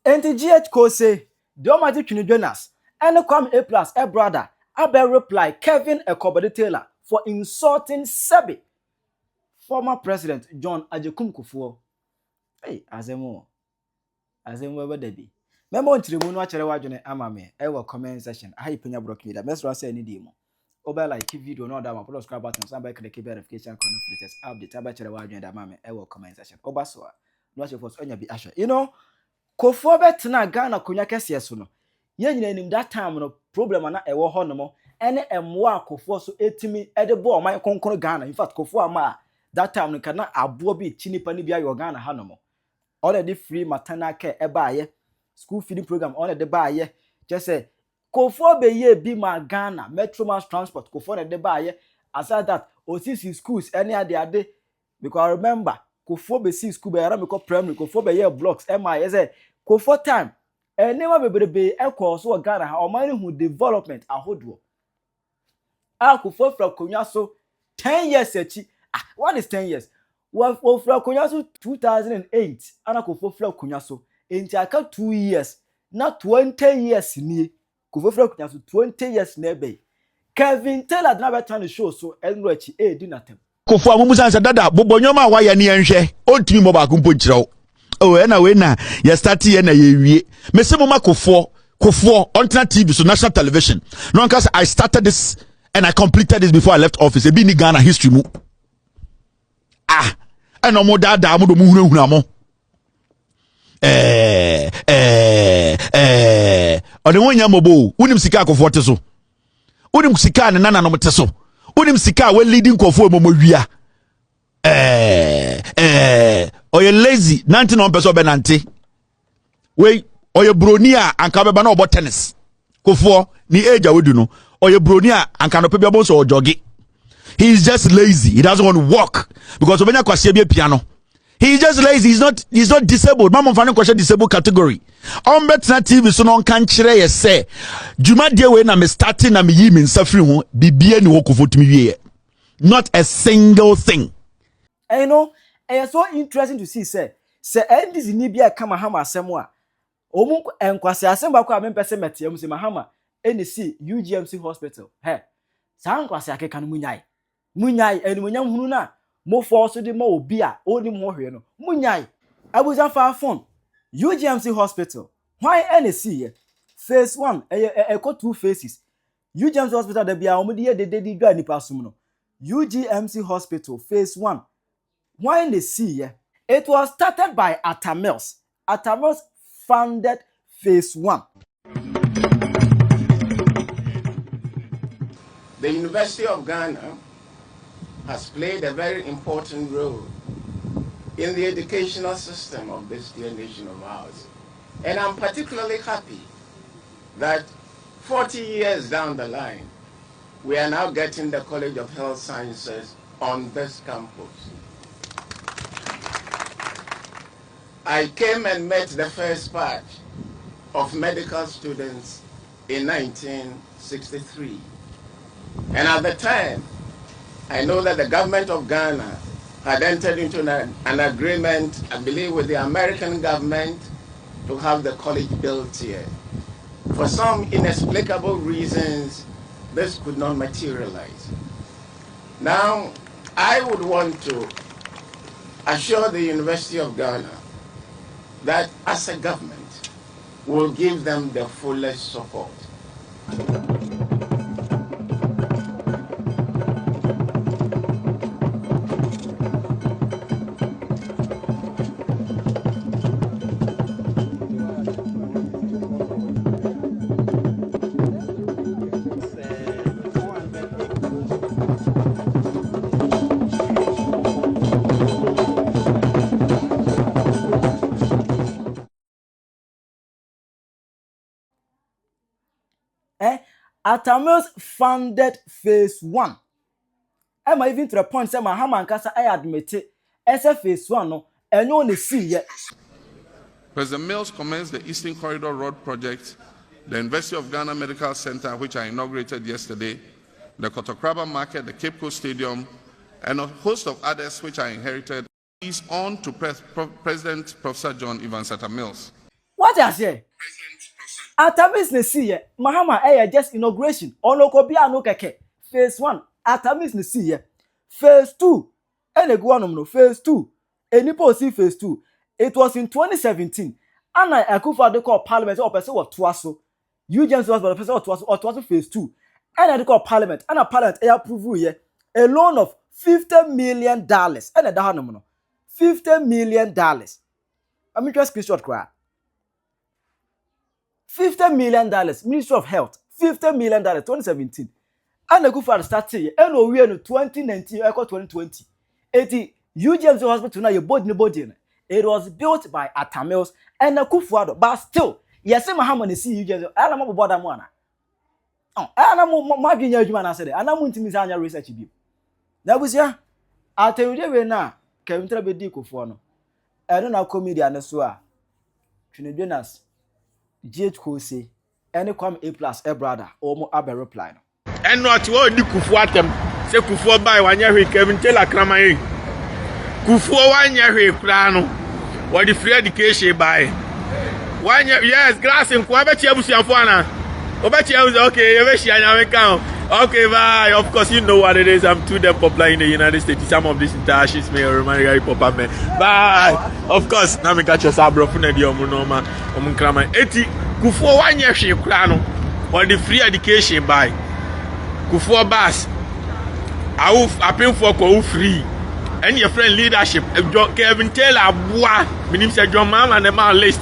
Enti GH ko say, the almighty Twene Jonas, and come A plus, a brother, Abel reply Kevin Ekobode Taylor for insulting Sebi, former President John Kuffour. Hey, Asɛm Aba Debi. Member on Tribu no Achere Wadwene ama me, ewa comment section. I PENYAH block me that. Mesra say any demo. Oba like video no that one, put subscribe button, somebody click the verification latest update. Aba Achere Wadwene that mama, ewa comment section. Oba so no watch for onya bi asha. You know, Kuffour betena Ghana konya kese so no. Ye nyina nim that time no problem na ewo ho no mo. Ene emwa Kuffour so etimi e de bo man konkon Ghana. In fact, Kuffour ama that time no kana abo bi chinipa ni bia yo Ghana ha no mo. Already free maternal care eba school feeding program on the buy just say Kuffour be ye be my Ghana Metro Mass Transport Kuffour the buy aside that OCC schools any ade because I remember Kuffour be see school be around me call primary Kuffour be ye blocks MI say Kuffour time anyone be course so Ghana ha o man who development ahodo Kuffour from Konya so 10 years echi what is 10 years from Konya so 2008 ana Kuffour from Konya so enti aka 2 years na 20 years ni Kuffour from Konya so 20 years na be Kevin Taylor na be trying to show so enro echi di natem Kuffour amumu say dada bobonyoma wa ya ne enhwe ontimi mo ba kumpo nkireo na we na ya start ye na ye wie mese mo ma Kuffour on TV so national television no because I started this and I completed this before I left office e bi ni Ghana history mu eno mo dada mo do mu hunahuna mo ode wonya mobo unim sika Kuffour te so unim sika ne nana no te so unim sika we leading Kuffour mo wia oye lazy 99 person benante we oye broni a anka beba na obo tennis Kuffour ni age a wodu no oye broni a anka no pe bia bo so ojogi. He is just lazy. He doesn't want to walk because when you kwase be piano he is just lazy. He's not disabled. Mama fani kwase disabled category. On betina TV so no kan kire ye say juma de we na me starting na me yi me nsafiri ho bibie ni wo Kuffour tumi wie. Not a single thing. And you know, it's so interesting to see say this ni bia kama hama asem a omu enkwase asem ba kwa me pese metiam se mahama eni si UGMC hospital he sa nkwase akeka no munyai eni munyam hunu na mo force de ma obi a oni mo hwe no munyai abuza fa phone UGMC hospital why eni si phase 1 e 2 phases UGMC hospital da bia omu de de dwa nipa sum no UGMC hospital phase 1 why they see it was started by Atamils funded phase 1. The University of Ghana has played a very important role in the educational system of this dear nation of ours. And I'm particularly happy that 40 years down the line, we are now getting the College of Health Sciences on this campus. I came and met the first batch of medical students in 1963. And at the time, I know that the government of Ghana had entered into an agreement, I believe, with the American government to have the college built here. For some inexplicable reasons, this could not materialize. Now, I would want to assure the University of Ghana that as a government will give them the fullest support. Atamils funded phase 1. Am I even to the point say Mahama Nkasa I admit it as a phase 1 no and only see yet. President Mills commenced the Eastern Corridor Road project, the University of Ghana Medical Center, which I inaugurated yesterday, the Kotokraba Market, the Cape Coast Stadium, and a host of others which I inherited is on to President Professor John Atamils. What I say? Atamis ne see ye. Mahama just inauguration. Ono ko bia no keke. Phase 1. Atamis ne see ye. Phase 2. Ene go on no phase 2. Enipo see phase 2. It was in 2017. Anna Akufo de call parliament or person what twaso. UGMC was the person or twaso phase 2. And I call parliament. And a parliament approve ye a loan of $50 million. And a dahanomino. $50 million. I mean just screenshot cry. $50 million. Ministry of Health. $50 million. 2017. And the Akufo start here. And we in 2019 echo 2020. 80 UGMC hospital now your body. It was built by Atamils and Akufo, but still, yes, Mahama see UGMC. I don't know about that one. Oh, I don't know my junior man said. I don't want to miss any research. That was ya. I tell you now. Kevin Trabe Kuffour no. I don't know comedian as well. Twene Jonas. GH Kose. Any come A+ brother or more abe reply no. And not what the Kuffour them. Say Kuffour by 1 year Kevin Taylor Kramaye. Kuffour 1 year krano. What the free education by 1 year, yes, glass in Kwabechi Abusiafana. Obechi okay, okay, bye. Of course, you know what it is. I'm too damn popular in the United States. Some of these interactions may remind me pop me. Bye. Of course, now me catch your sabro from the Omunoma, Omunkrama. 80 Kuffour 1 year krano. What the free education by Kuffour Bas. I pay for free. And your friend leadership, Kevin Taylor, meaning said your mom and the man list.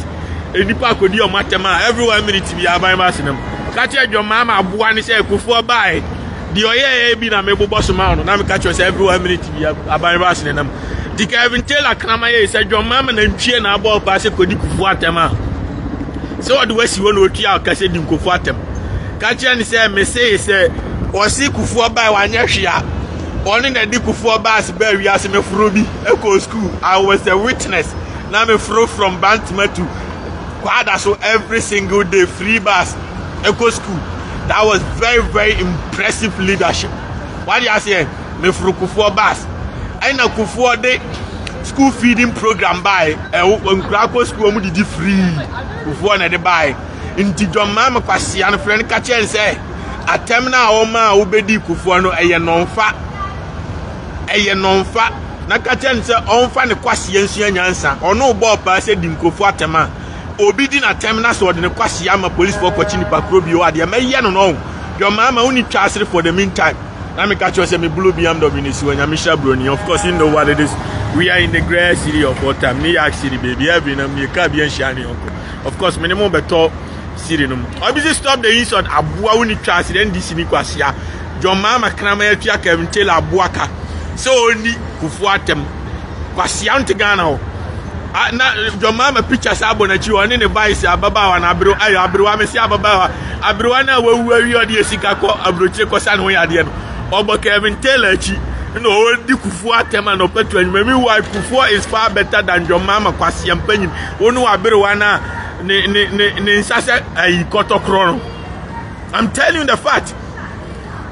Any park with your matema, everyone minute to be a by Massinum. Catch your mama, Buani say, Kuffour by the Oye be a mebo boss amount, and I'm catch us everyone minute to be a by Massinum. The Kevin Taylor Kramaye said your mama and Chien about Passy could Kuffour tema. So what the West you want to tell Cassid in Kuffour tem. Catch and say, me say, or see Kuffour by 1 year. Only the Kuffour bus bury as me Fruby Echo School. I was a witness. Now me flew from Bantima to Quada, so every single day free bus Echo School. That was very, very impressive leadership. What do you say? Me flew Kuffour bus. I know Kuffour day school feeding program by Echo School mu di free. Kuffour na de buy. Inti John Mama kwasi an friend catch and say atemna o ma obedi Kuffour no eye nonfa. Eye nonfa na kachen se onfa ne kwase yensu nyansa ono bo pa se di Nkrofo atema obi di na terminal so de ne kwase ama police for kochi ni pakro bi o ade ma ye no no your mama uni twasere for the meantime na me catch say me blue BMW ni si wanya me shabroni. Of course you know what it is. We are in the great city of water, New York City, baby. Every na me ka bi enhia uncle. Of course minimum beto city no obviously stop the insult abua uni twasere ndisi ni kwase ya your mama krama ya tua Kevin Taylor abuaka. So only Kuffour tem kwasi ante Ghana ho na your mama pictures abonachi oni ne vice ababawa na abro ayo abrowa me si ababawa abrowa na wawu awi ode esika ko abroche ko sa no yade no obo Kevin Taylor chi no odi Kuffour tem no petu anima mi why Kuffour is far better than your mama kwasi ampanyim onu abrowa na ne nsase ayi kotokro no. I'm telling you the fact.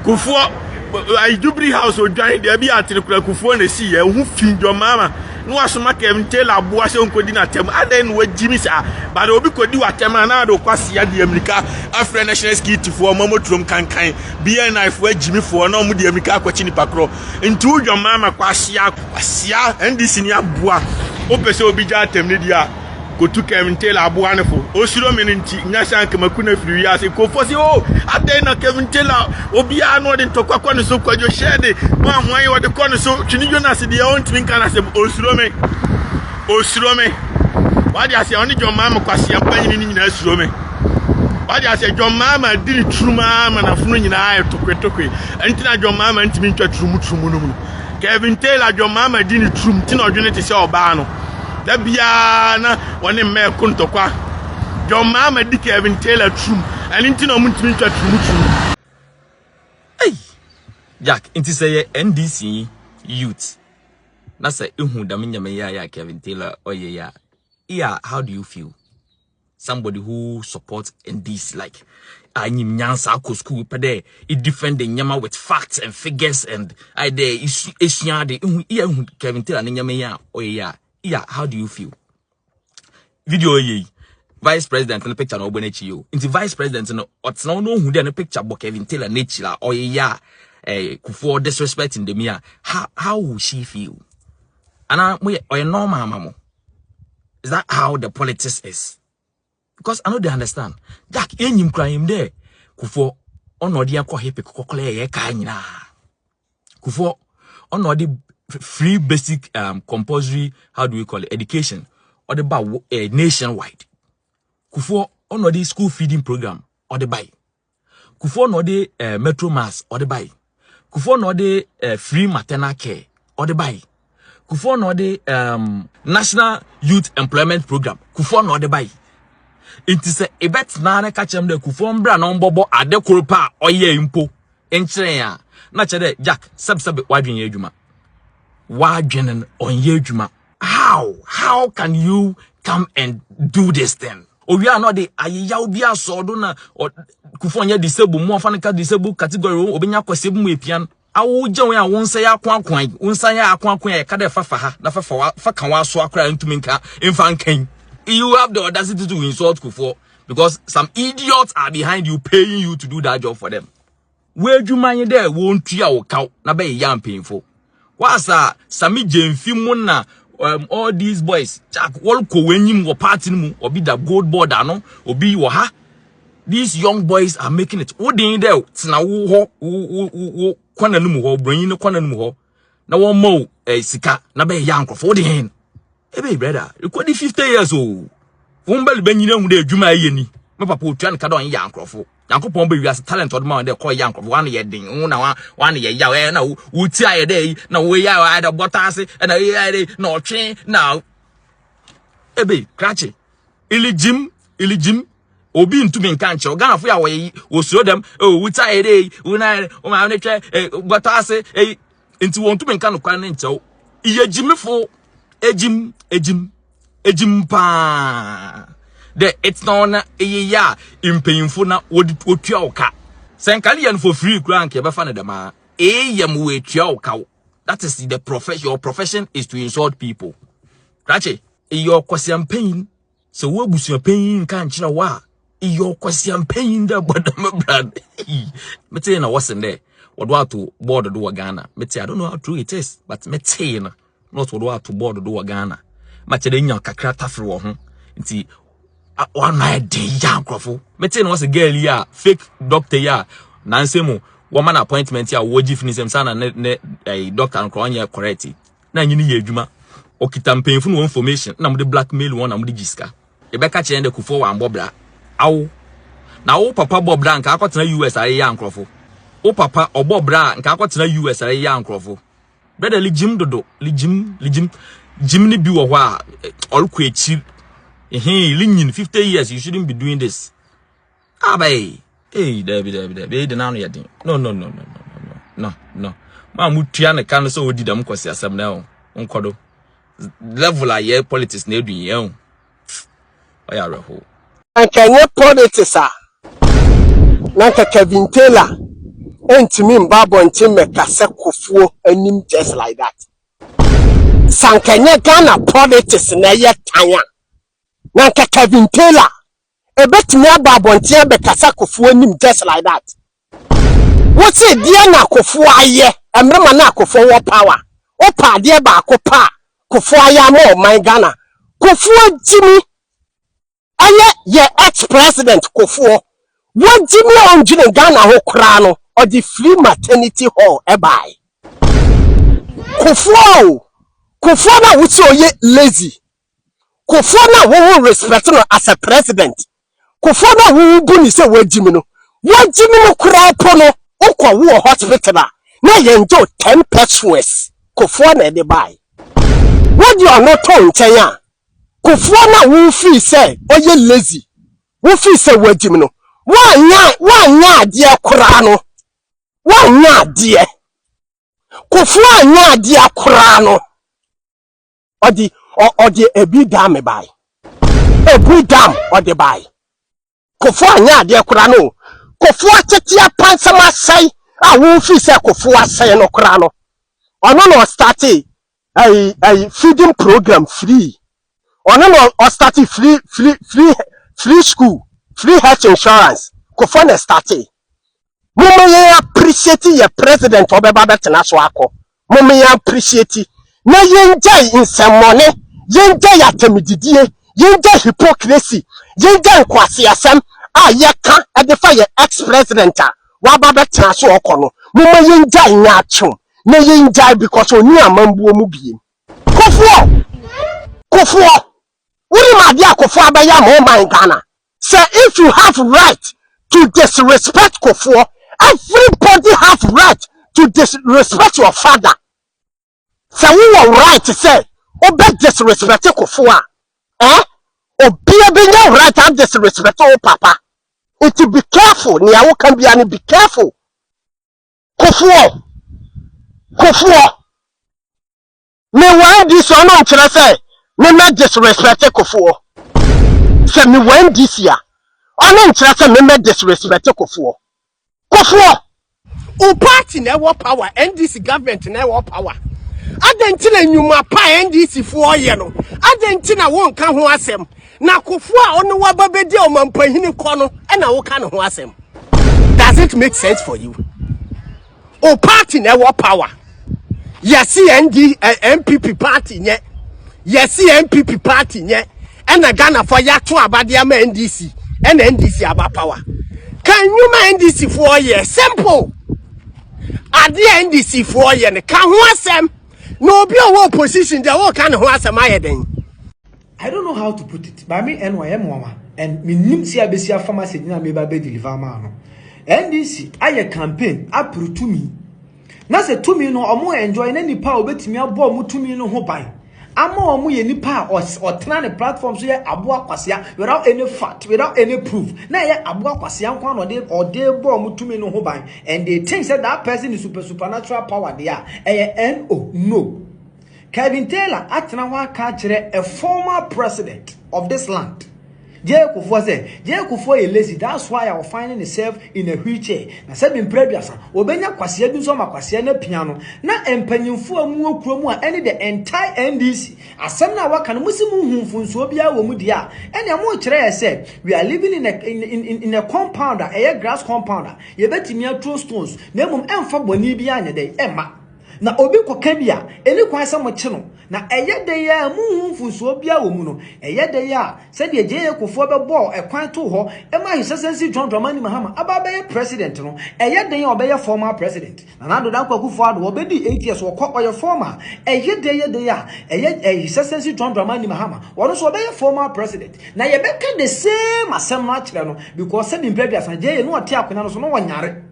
Kuffour I Dubri house or join there be at the Kuffour and see who feed your mama. No asoma Kevin Taylor abua se onko di na tem aden we Jimmy sa but obi ko di watem na do kwase ya di America Afro National Ski for momo trom kankan BNI for Jimmy for na mu di America akwachi ni pakro ntu your mama kwase ya NDC ni abua opese obi ja tem ni dia go to Kevin Taylor abua ne fo osuro meninti nyasa kamakuna firi ya se ko fosi o aden na Kevin Taylor obi anu de ntokwa ne so kwajo shede ma hwan wo de ko ne so Twene Jonas de ya ontimi kana se osuro me wadi ase oni John mama kwase ampanyi ni nyina osuro me wadi ase John mama di truma ma na funu nyina aye tokwe entina John mama ntimi ntwa trumu no mu Kevin Taylor John mama di ni trum ti na odwene te se oba no da bia na woni me kuntokwa John mama di Kevin Taylor trum entina o ntimi ntwa trumu hey Jack inti say NDC youth na say ehu da menyame ya Kevin Taylor oye ya yeah, how do you feel? Somebody who supports NDC like anyim nyansa ko school pe there it defend the nyama with facts and figures and I there isua de ehu Kevin Taylor nyama ya oye ya yeah, how do you feel? Video ye vice president in the picture no bonechi you. Into vice president no what's no who then picture book Kevin Taylor nature or yeah Kuffour disrespecting the Mia. How will she feel? And we or normal mamo. Is that how the politics is? Because I know they understand. Jack enyim crime there. Kuffour on odi akọ hepe kokole ye kanyina. Kuffour on odi free basic compulsory, how do we call it, education or the ba nationwide. Kuffour on odi school feeding program or the buy. Kuffour no de metro mass or the buy. Kuffour no de free maternal care or the buy. Kuffour no de national youth employment program. Kuffour no de buy. It is a bet na na catch them the Kuffour mbra no mbobo ade koropa oye impo enkyere ya na chede Jack sab wadwen adwuma wadwen on ye adwuma. How can you come and do this thing? We are not the ayaw bia so do na Kuffour nya disabled mo fa nka disabled category obenya kwasem mu epian awo gyan a wonsa ya akwan wonsa ya akwan ya ka de fafa ha na fafa fa kan wa so akra ntumi nka emfa nkan. You have the audacity to insult Kuffour because some idiots are behind you paying you to do that job for them. Where you mind there won't tua or cow na be young painful. What's Sami Jemfi Mona all these boys Jack Wolko when you party or be the gold board no or be ha. These young boys are making it. What they there? Tina wo kwana numu ho bring no kwana numu ho. Na one more sika na be young for the hen. Hey brother, you could 50 years old. Wombel benina hu de adwuma ye ni. Me papa otuan ka don young crofo. Yankopon be wiase talent od man de call young crofo one ye din. One ye ya na wuti aye dey na we ya ada botase na ye dey na otwe na ebe krache. Ilijim obi ntumi nka nche Oganafo ya wo suro dem wuti aye dey una o ma ne twa botase nti won ntumi nka no kwan ne nche iye jimifo ejim pa de it's not ya impayinfo na wotua oka senkalian for free crank e be fa na dem a yam we tua oka. That is the profession. Your profession is to insult people. Rache your kwasiam pain so we busuam pain kan kira wa your kwasiam pain da bodam brad mete na what's in there what do to board do Ghana mete I don't know how true it is but mete na not what to board do Ghana mache de nya kakra tafre wo ho nti one night dey young crofo mete no was a girl ya fake doctor ya nansemu woman appointment ya wo gifinisem sana ne doctor nko onye correct na nyini ye adwuma okita mpemfu no information na mo de blackmail won na mo de giska e be ka che de Kuffour wa mbobra awo na wo papa bobra nka akotena US are young crofo wo papa obobra nka akotena US are young crofo brother lijim dodo lijim Jimmy be wo wa olko echi linyin 50 years you shouldn't be doing this. Abai David de nanu yedin no ma mutua ne kan so odi dam kwasi asem na o nkodo level aye politics na edun ye o oya reho ankenye politics a na Kevin Taylor entimi mbabo ntime kase Kuffour anim just like that. Sankenye Ghana politics na ye tanya na Kevin Taylor ebetimi ababontia be kasa Kuffour anim just like that. What say dia na Kuffour aye emrema na Kuffour wo power o pa dia ba ko pa Kuffour aye mo man Ghana Kuffour jimi aye ye ex-president Kuffour wo jimi onjine Ghana ho kra no or the free maternity hall ebai Kuffour na wuti oye lazy Kuffour na wo respect no as a president Kuffour na wo buni se wajimi no kura pono ukwa wo hospital na yenjo 10 pesos Kuffour na de bai what you are not told nchen Kuffour na wo fi se oye lazy wo fi se wajimi no wanya ade kura no wanya ade Kuffour anya ade kura no odi ebi dam bai ebi dam odi bai Kuffour anya ade kura no Kuffour tetia pansama sai a wo fi se Kuffour sai no kura no ono no start a feeding program free ono no start free free school, free health insurance. Kuffour na started. Mummy appreciate your president for baba betena so akọ. Mummy appreciate. Na yenjai in some money, yenjai atemididie, yenjai hypocrisy, yenjai kwasi asem a yeka e de fa ye ex-president a wa baba betena so akọ no. Mummy yenjai nya achum. Na yenjai because oni amambuo mu biem. Kuffour. Wuri ma dia Kuffour abaya mo man Ghana. Say if you have right to disrespect Kuffour, everybody have right to disrespect your father. Say we were right to say, obe disrespect Kuffour. Obe be right to disrespect your papa. It to be careful. Niawo can be any be careful. Kuffour. Me want this or no to say, me not disrespect Kuffour. Say me want this year. Ono say me not disrespect Kuffour. O party never power, NDC government never power. Adentina nyuma pa NDC for ye no. Adentina won ka ho asem. Na Kuffour ono wa babedi o mampahini kɔ no e na wo ka no ho asem. Does it make sense for you? O party never power. Yes, MPP party nye. Yes, MPP party nye. And a Ghana for ya to abadia ma NDC. And NDC about power. Can you ma NDC for ye? Simple. Adi NDC for ye. Can who asem? No be a opposition. The whole can who asem I then. I don't know how to put it. But me NYM mama and me nimsi abesia pharmacy na me ba be deliver ma no. NDC aye campaign approve to me. Na se to me no omo enjoy na nipa obetimi abo omo to me no ho ban. Ama omo ye nipa or tena ne platform so ye aboa kwasia without any fact, without any proof. Na ye aboa kwasia nkwa no de or de bo omo to me no ho ban, and they think that person is supernatural power there. No. Kevin Taylor atena wa ka kire a former president of this land. Kuffour say, Kuffour is lazy. That's why I was finding myself in a wheelchair. Na said in previous obenya kwasia bi so ma kwasia na piano. Na empanyimfo amu okromu a ene the entire NDC. Asem na waka no musimu humfunso bia wo mu dia. Ene mo kire say we are living in a compound, a grass compound. Ye betimi atro stones. Na mum emfa boni bia anya dey emma. Na obi koka bia eni kwan se mo che no na eyede ya mu humfunso bia wo mu no eyede ya se de Kuffour be ball e kwan to ho e ma hisesensi John Dramani Mahama aba be president no eyede ya obe former president na na do dan Kuffour do obedi 8 years wo kọ oye former eyede ya hisesensi John Dramani Mahama wono so obe former president na ye be ka the same asem na kire no because se bi previous na je no ote akona no so no wonyare.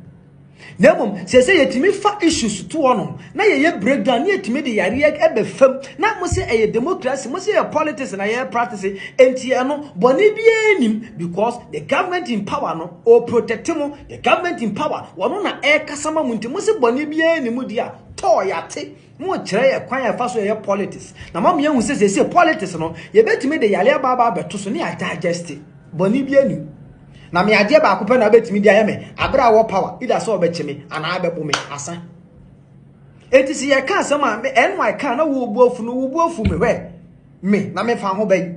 Nemum say yetimi fa issues to ono na ye breakdown yetimi de yare ebe fam na mo say a democracy mo say a politics na ye practice enti no boni bia nim because the government in power no o protect mo the government in power wono na e kasama mu nti mo say boni bia nim dia to yate mo kire ye kwan ya fa so ye politics na mam ye hu say politics no ye betimi de yare baba beto so ne ya digest boni bia nim. Na me ade ba akopɛ na betimi dia me abra wo power ida so obechime ana abebo me asa etisi ye ka asema me NY ka na wo buafu no wo buafu me we me na me fa ho bai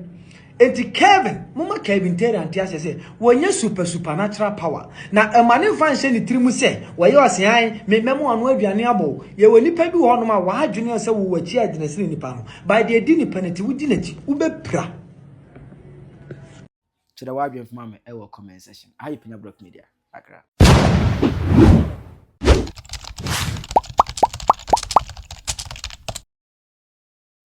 enti Kevin mama Kevin Taylor anti ase se wonya supernatural power na emane fa nse ni tirimu se wo ye osean me memo anu aduane abo ye woni pa bi ho no ma wa adwene se wo wachi adinese ni nipa no by the di ni penalty wo di nachi wo bepra Chida wa bi mfama me e wo comment section. Ayi PENYAH Media. Akra.